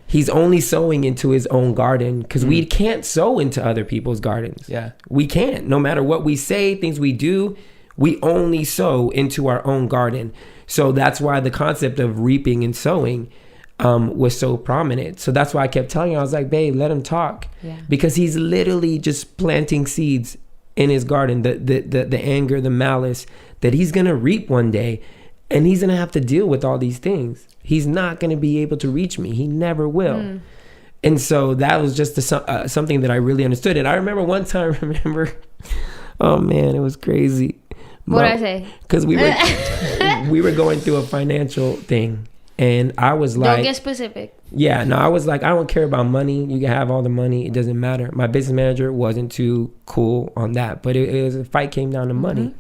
he's only sowing into his own garden because we can't sow into other people's gardens. Yeah, we can't. No matter what we say, things we do, we only sow into our own garden. So that's why the concept of reaping and sowing was so prominent. So that's why I kept telling her, I was like, babe, let him talk. Yeah. Because he's literally just planting seeds in his garden, the anger, the malice that he's going to reap one day. And he's going to have to deal with all these things. He's not going to be able to reach me. He never will. And so that was just something that I really understood. And I remember one time, oh man, it was crazy. What did I say? Because we were going through a financial thing, and I was like, don't get specific. Yeah, no, I was like, I don't care about money. You can have all the money. It doesn't matter. My business manager wasn't too cool on that, but it was a fight came down to money.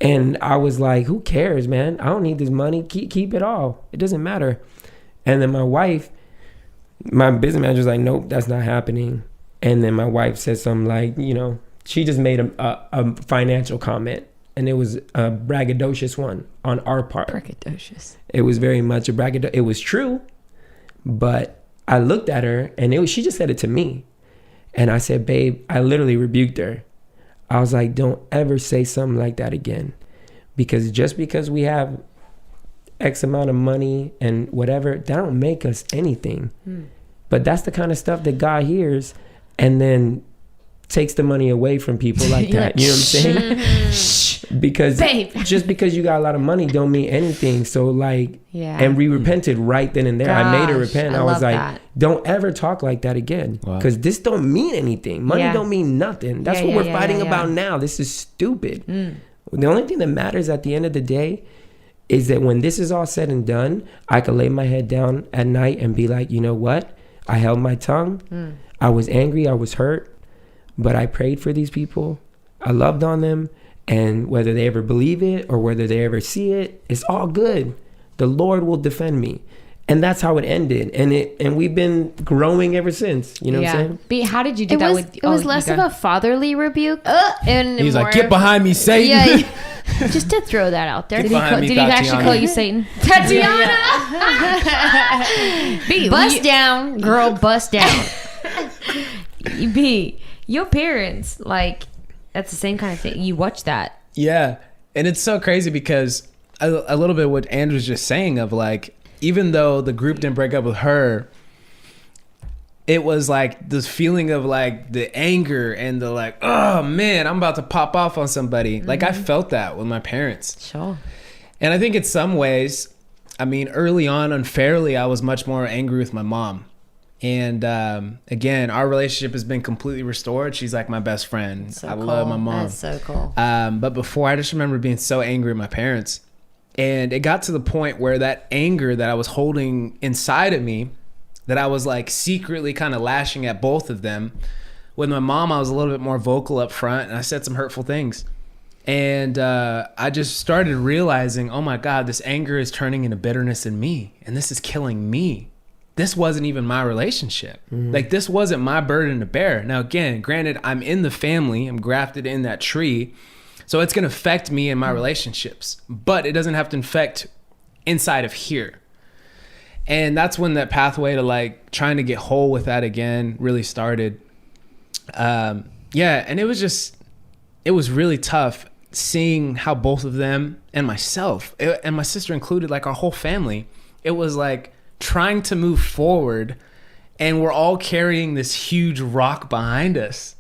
And I was like, who cares, man? I don't need this money. Keep it all. It doesn't matter. And then my business manager was like, nope, that's not happening. And then my wife said something like, she just made a financial comment, and it was a braggadocious one on our part. Braggadocious. It was very much a braggadocious. It was true, but I looked at her, and she just said it to me. And I said, babe, I literally rebuked her. I was like, don't ever say something like that again. Because just because we have X amount of money and whatever, that don't make us anything. But that's the kind of stuff that God hears and then takes the money away from people like that. You know what I'm saying? Because just because you got a lot of money don't mean anything. So and we repented right then and there. I made her repent. I was like, don't ever talk like that again. Because this don't mean anything. Money don't mean nothing. That's what we're fighting about now. This is stupid. The only thing that matters at the end of the day is that when this is all said and done, I can lay my head down at night and be like, you know what? I held my tongue. I was angry. I was hurt. But I prayed for these people. I loved on them. And whether they ever believe it or whether they ever see it, it's all good. The Lord will defend me. And that's how it ended. And we've been growing ever since. You know what I'm saying? But how did you do that with... It was less of a fatherly rebuke. And He's more like, get behind me, Satan. Yeah, just to throw that out there. Get Did behind me, he actually Tatiana. call you Satan? Tatiana! Bust down, girl, bust down. B, your parents, like, that's the same kind of thing. You watch that. Yeah. And it's so crazy because a little bit what Andrew was just saying of like, even though the group didn't break up with her, it was like this feeling of like the anger and the like, oh man, I'm about to pop off on somebody. Like I felt that with my parents. Sure. And I think in some ways, I mean, early on, unfairly, I was much more angry with my mom. And again, our relationship has been completely restored. She's like my best friend. So I cool. love my mom. That's so cool. But before, I just remember being so angry at my parents. And it got to the point where that anger that I was holding inside of me, that I was like secretly kind of lashing at both of them. With my mom, I was a little bit more vocal up front and I said some hurtful things. And I just started realizing, oh my God, this anger is turning into bitterness in me. And this is killing me. This wasn't even my relationship. Like this wasn't my burden to bear. Now, again, granted, I'm in the family, I'm grafted in that tree. So it's going to affect me in my relationships, but it doesn't have to affect inside of here. And that's when that pathway to like trying to get whole with that again really started. And it was really tough seeing how both of them and myself and my sister included, like our whole family, it was like trying to move forward and we're all carrying this huge rock behind us.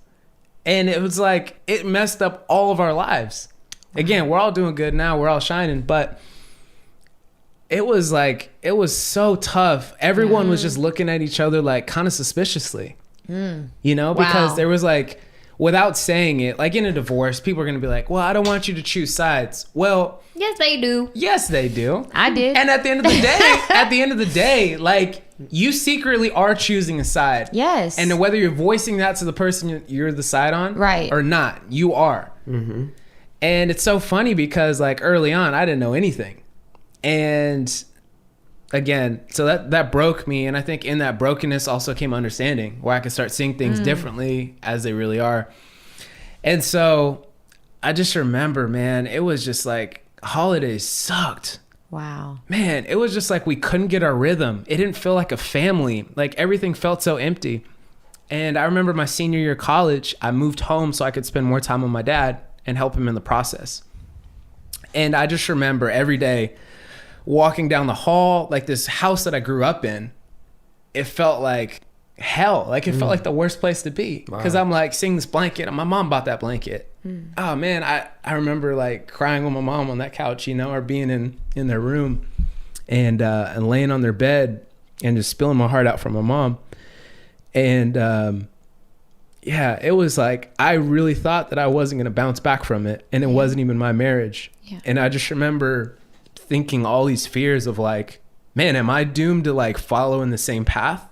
And it was like, it messed up all of our lives. Again, we're all doing good now. We're all shining. But it was like, it was so tough. Everyone was just looking at each other like kind of suspiciously, you know, because there was like, without saying it, like in a divorce, people are going to be like, well, I don't want you to choose sides. Well, Yes, they do. yes, they do. I did. And at the end of the day, like you secretly are choosing a side. Yes. And whether you're voicing that to the person you're the side on, Right. or not, you are. And it's so funny because like early on, I didn't know anything. And again, so that broke me. And I think in that brokenness also came understanding where I could start seeing things differently as they really are. And so I just remember, man, it was just like holidays sucked. Wow. Man, it was just like we couldn't get our rhythm. It didn't feel like a family. Like everything felt so empty. And I remember my senior year of college, I moved home so I could spend more time with my dad and help him in the process. And I just remember every day walking down the hall, like this house that I grew up in, it felt like hell. Like it felt like the worst place to be. Because I'm like seeing this blanket and my mom bought that blanket. Oh man, I remember like crying with my mom on that couch, you know, or being in their room and laying on their bed and just spilling my heart out for my mom. And it was like, I really thought that I wasn't going to bounce back from it. And it wasn't even my marriage. Yeah. And I just remember thinking all these fears of like, man, am I doomed to like follow in the same path?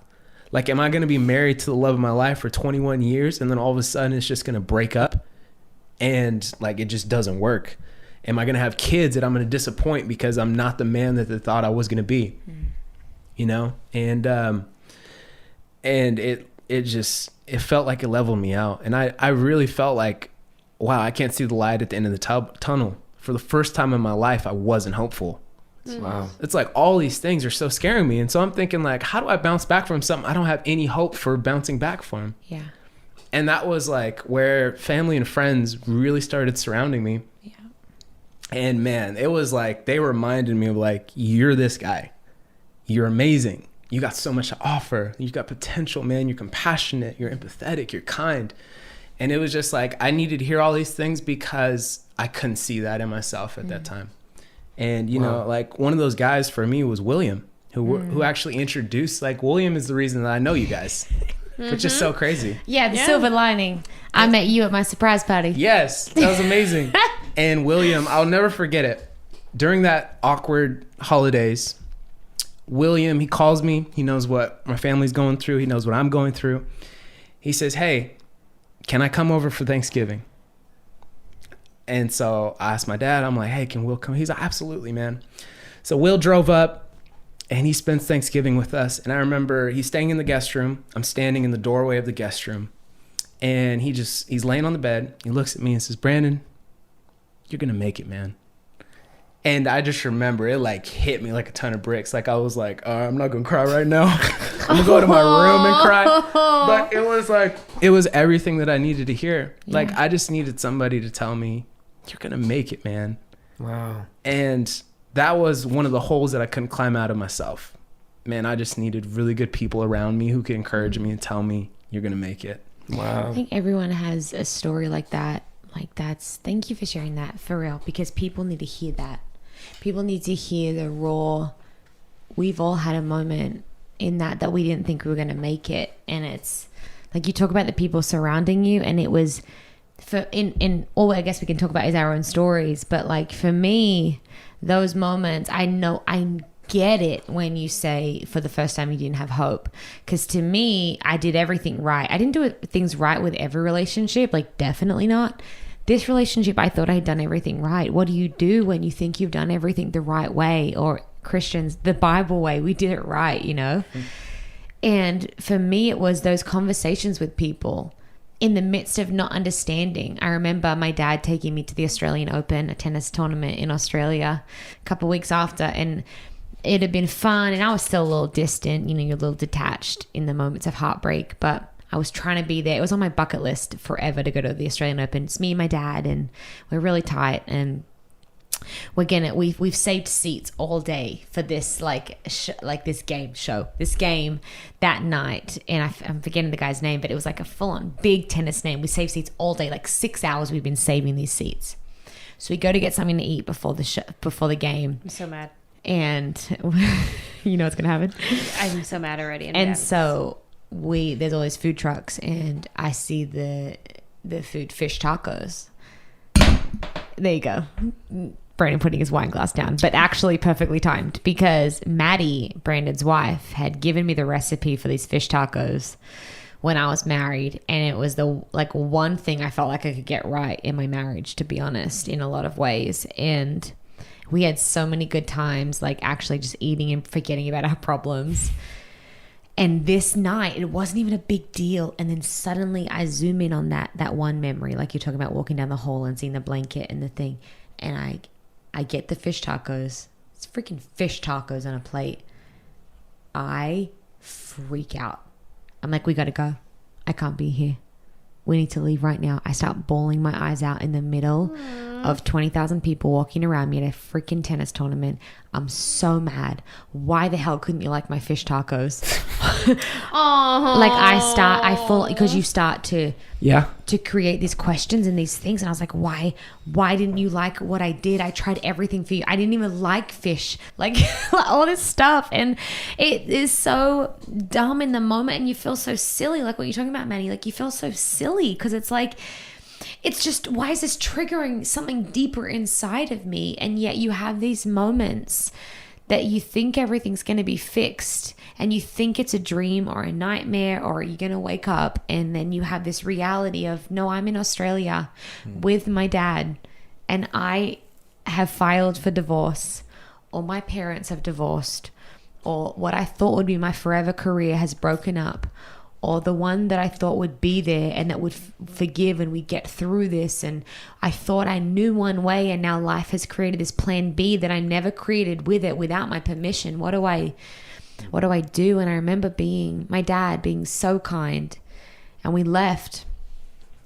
Like, am I going to be married to the love of my life for 21 years and then all of a sudden it's just going to break up and like it just doesn't work? Am I going to have kids that I'm going to disappoint because I'm not the man that they thought I was going to be? You know? And it felt like it leveled me out. And I really felt like, wow, I can't see the light at the end of the tunnel. For the first time in my life, I wasn't hopeful. Wow. It's like all these things are so scaring me. And so I'm thinking like, how do I bounce back from something I don't have any hope for bouncing back from? Yeah. And that was like where family and friends really started surrounding me. Yeah. And man, it was like, they reminded me of like, you're this guy. You're amazing. You got so much to offer. You got potential, man. You're compassionate. You're empathetic. You're kind. And it was just like, I needed to hear all these things because I couldn't see that in myself at that time. And, you know, like one of those guys for me was William, who actually introduced, like, William is the reason that I know you guys, which is so crazy. Yeah, the silver lining. I met you at my surprise party. Yes, that was amazing. And William, I'll never forget it. During that awkward holidays, William, he calls me. He knows what my family's going through. He knows what I'm going through. He says, hey, can I come over for Thanksgiving? And so I asked my dad, I'm like, hey, can Will come? He's like, absolutely, man. So Will drove up And he spends Thanksgiving with us. And I remember he's staying in the guest room. I'm standing in the doorway of the guest room. And he's laying on the bed. He looks at me and says, Brandon, you're going to make it, man. And I just remember it like hit me like a ton of bricks. Like I was like, I'm not going to cry right now. I'm going to go to my room and cry. But it was everything that I needed to hear. Yeah. Like I just needed somebody to tell me, you're going to make it, man. Wow. And that was one of the holes that I couldn't climb out of myself. Man, I just needed really good people around me who could encourage me and tell me, you're going to make it. Wow. I think everyone has a story like that. Thank you for sharing that, for real, because people need to hear that. People need to hear the raw, we've all had a moment in that we didn't think we were going to make it. And it's like you talk about the people surrounding you, and it was all I guess we can talk about is our own stories. But like for me, those moments, I get it when you say for the first time you didn't have hope, because to me, I did everything right. I didn't do things right with every relationship, like definitely not. This relationship, I thought I had done everything right. What do you do when you think you've done everything the right way? Or Christians, the Bible way, we did it right, you know? Mm-hmm. And for me, it was those conversations with people in the midst of not understanding. I remember my dad taking me to the Australian Open, a tennis tournament in Australia, a couple of weeks after, and it had been fun. And I was still a little distant, you know, you're a little detached in the moments of heartbreak, but I was trying to be there. It was on my bucket list forever to go to the Australian Open. It's me and my dad, and we're really tight. And we've saved seats all day for this this game that night. And I'm forgetting the guy's name, but it was like a full-on big tennis name. We saved seats all day, like 6 hours. We've been saving these seats. So we go to get something to eat before the game. I'm so mad. And you know what's gonna happen. I'm so mad already. And so there's all these food trucks, and I see the food fish tacos. There you go. Brandon putting his wine glass down, but actually perfectly timed, because Maddie, Brandon's wife, had given me the recipe for these fish tacos when I was married, and it was the one thing I felt like I could get right in my marriage, to be honest, in a lot of ways. And we had so many good times, like actually just eating and forgetting about our problems. And this night, it wasn't even a big deal. And then suddenly I zoom in on that one memory, like you're talking about walking down the hall and seeing the blanket and the thing. And I get the fish tacos. It's freaking fish tacos on a plate. I freak out. I'm like, we got to go. I can't be here. We need to leave right now. I start bawling my eyes out in the middle of 20,000 people walking around me at a freaking tennis tournament. I'm so mad. Why the hell couldn't you like my fish tacos? Because you start to create these questions and these things. And I was like, why didn't you like what I did? I tried everything for you. I didn't even like fish, like all this stuff. And it is so dumb in the moment. And you feel so silly, like what you're talking about, Manny. Like you feel so silly because it's like, it's just, why is this triggering something deeper inside of me? And yet you have these moments that you think everything's going to be fixed, and you think it's a dream or a nightmare, or you're going to wake up, and then you have this reality of, no, I'm in Australia with my dad, and I have filed for divorce, or my parents have divorced, or what I thought would be my forever career has broken up, or the one that I thought would be there and that would forgive and we get through this. And I thought I knew one way, and now life has created this plan B that I never created with it without my permission. What do I do? And I remember my dad being so kind, and we left.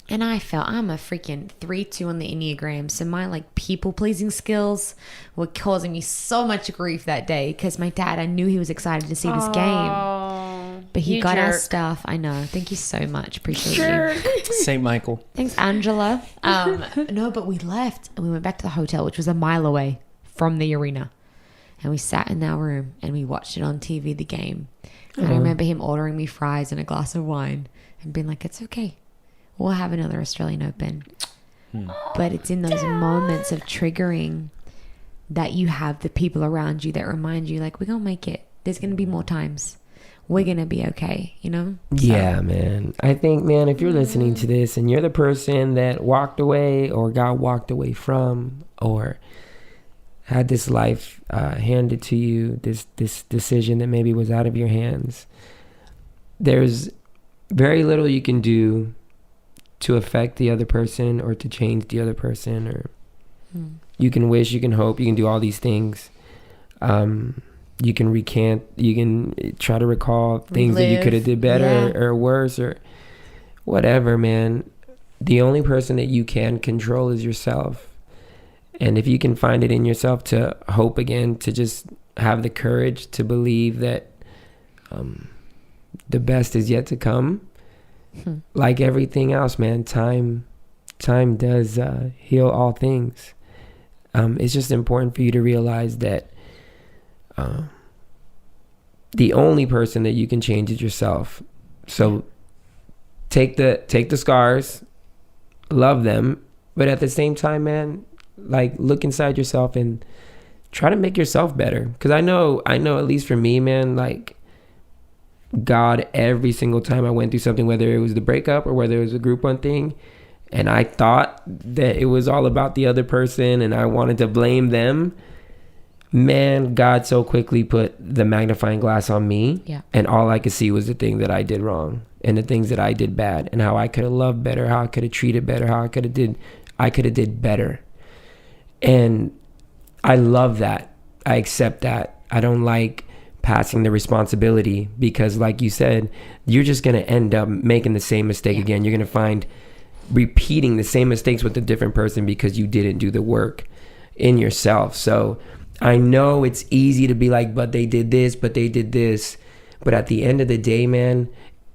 And I felt, I'm a freaking 3-2 on the Enneagram. So my like people pleasing skills were causing me so much grief that day, because my dad, I knew he was excited to see this game. But he got our stuff. I know. Thank you so much. Appreciate you. St. Michael. Thanks, Angela. No, but we left and we went back to the hotel, which was a mile away from the arena. And we sat in our room and we watched it on TV, the game. And I remember him ordering me fries and a glass of wine and being like, it's okay. We'll have another Australian Open. But it's in those moments of triggering that you have the people around you that remind you, like, we're going to make it. There's going to be more times. We're going to be okay, you know? Yeah, man. I think, man, if you're listening to this and you're the person that walked away or got walked away from, or had this life handed to you, this decision that maybe was out of your hands, there's very little you can do to affect the other person or to change the other person, or you can wish, you can hope, you can do all these things. You can recant, you can try to recall things that you could have did better or worse or whatever, man. The only person that you can control is yourself. And if you can find it in yourself to hope again, to just have the courage to believe that the best is yet to come, like everything else, man, time does heal all things. It's just important for you to realize that the only person that you can change is yourself. So take the scars, love them, but at the same time, man, like look inside yourself and try to make yourself better. Because I know at least for me, man, like God, every single time I went through something, whether it was the breakup or whether it was a group one thing, and I thought that it was all about the other person and I wanted to blame them, man, God so quickly put the magnifying glass on me. Yeah. And all I could see was the thing that I did wrong and the things that I did bad and how I could have loved better, how I could have treated better, how I could have did better. And I love that. I accept that. I don't like passing the responsibility because, like you said, you're just going to end up making the same mistake again. You're going to find repeating the same mistakes with a different person because you didn't do the work in yourself. So I know it's easy to be like, but they did this, but they did this. But at the end of the day, man,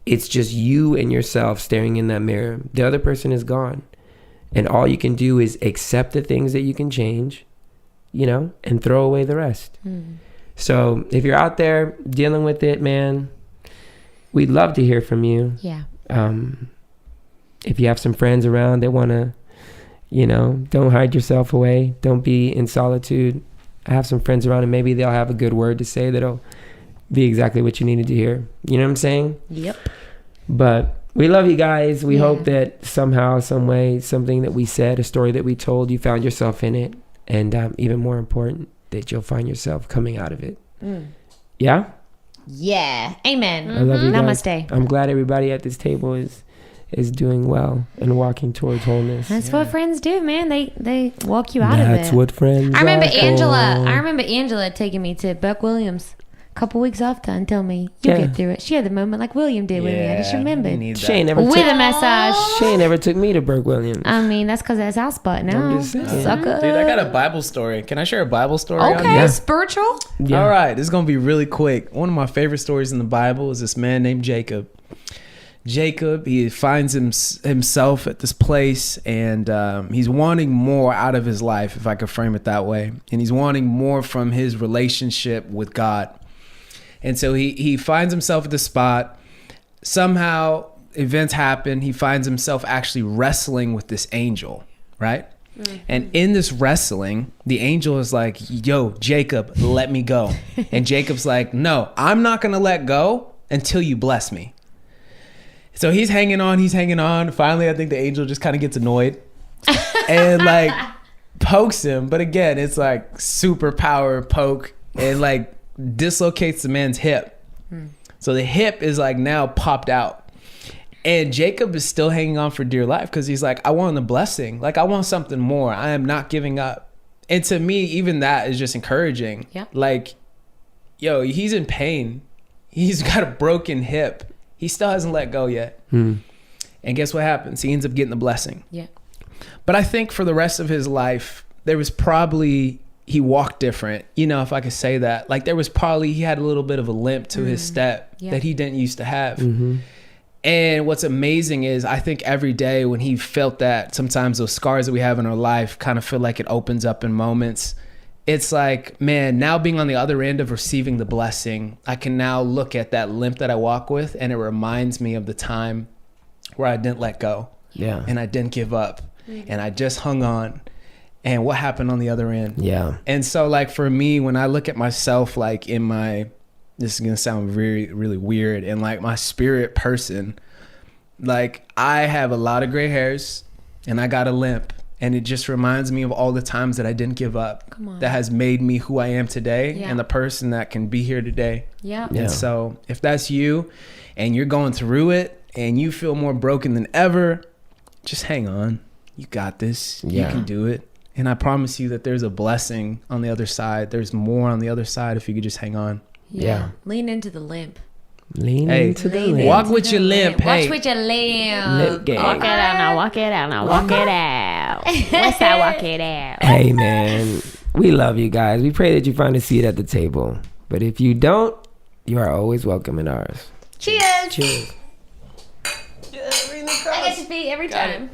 it's just you and yourself staring in that mirror. The other person is gone. And all you can do is accept the things that you can change, and throw away the rest. So if you're out there dealing with it, man, we'd love to hear from you. Yeah. If you have some friends around that want to, don't hide yourself away. Don't be in solitude. I have some friends around and maybe they'll have a good word to say that'll be exactly what you needed to hear. You know what I'm saying? Yep. But we love you guys. We hope that somehow, some way, something that we said, a story that we told, you found yourself in it. And even more important, that you'll find yourself coming out of it. Yeah? Yeah. Amen. I love you guys. Namaste. I'm glad everybody at this table is doing well and walking towards wholeness. That's what friends do, man. They walk you out of it. That's what friends I remember are Angela taking me to Buck Williams a couple weeks after and telling me, you'll get through it. She had the moment like William did with me. I just remembered. She ain't never With a massage. She ain't never took me to Burke Williams. I mean, that's because that's our spot now. I'm just saying. Sucker. Dude, I got a Bible story. Can I share a Bible story? Okay, spiritual. Yeah. All right, this is going to be really quick. One of my favorite stories in the Bible is this man named Jacob. Jacob, he finds himself at this place and he's wanting more out of his life, if I could frame it that way. And he's wanting more from his relationship with God. And so he finds himself at this spot. Somehow events happen. He finds himself actually wrestling with this angel, right? Mm-hmm. And in this wrestling, the angel is like, yo, Jacob, let me go. And Jacob's like, no, I'm not going to let go until you bless me. So he's hanging on. Finally, I think the angel just kind of gets annoyed and like pokes him. But again, it's like superpower poke and like dislocates the man's hip. So the hip is like now popped out. And Jacob is still hanging on for dear life because he's like, I want the blessing. Like, I want something more. I am not giving up. And to me, even that is just encouraging. Yeah. Like, yo, he's in pain. He's got a broken hip. He still hasn't let go yet. And guess what happens? He ends up getting the blessing. Yeah. But I think for the rest of his life, there was probably, he walked different, if I could say that. Like there was probably, he had a little bit of a limp to his step that he didn't used to have. And what's amazing is I think every day when he felt that, sometimes those scars that we have in our life kind of feel like it opens up in moments. It's like, man, now being on the other end of receiving the blessing, I can now look at that limp that I walk with and it reminds me of the time where I didn't let go. Yeah. And I didn't give up. And I just hung on. And what happened on the other end? Yeah. And so like for me, when I look at myself, like in my, this is going to sound really, really weird, and like my spirit person, like I have a lot of gray hairs and I got a limp. And it just reminds me of all the times that I didn't give up. That has made me who I am today and the person that can be here today. Yeah. And so if that's you and you're going through it and you feel more broken than ever, just hang on. You got this. You can do it. And I promise you that there's a blessing on the other side. There's more on the other side if you could just hang on. Yeah. Lean into the limp. Lean into the limp. Walk with your limp. Hey. Watch with your limp. Lip gang. Walk it out now. Walk it out now. Walk it out. What's that? Walk it out. Hey, man. We love you guys. We pray that you find a seat at the table. But if you don't, you are always welcome in ours. Cheers. Cheers. I get to pee every time.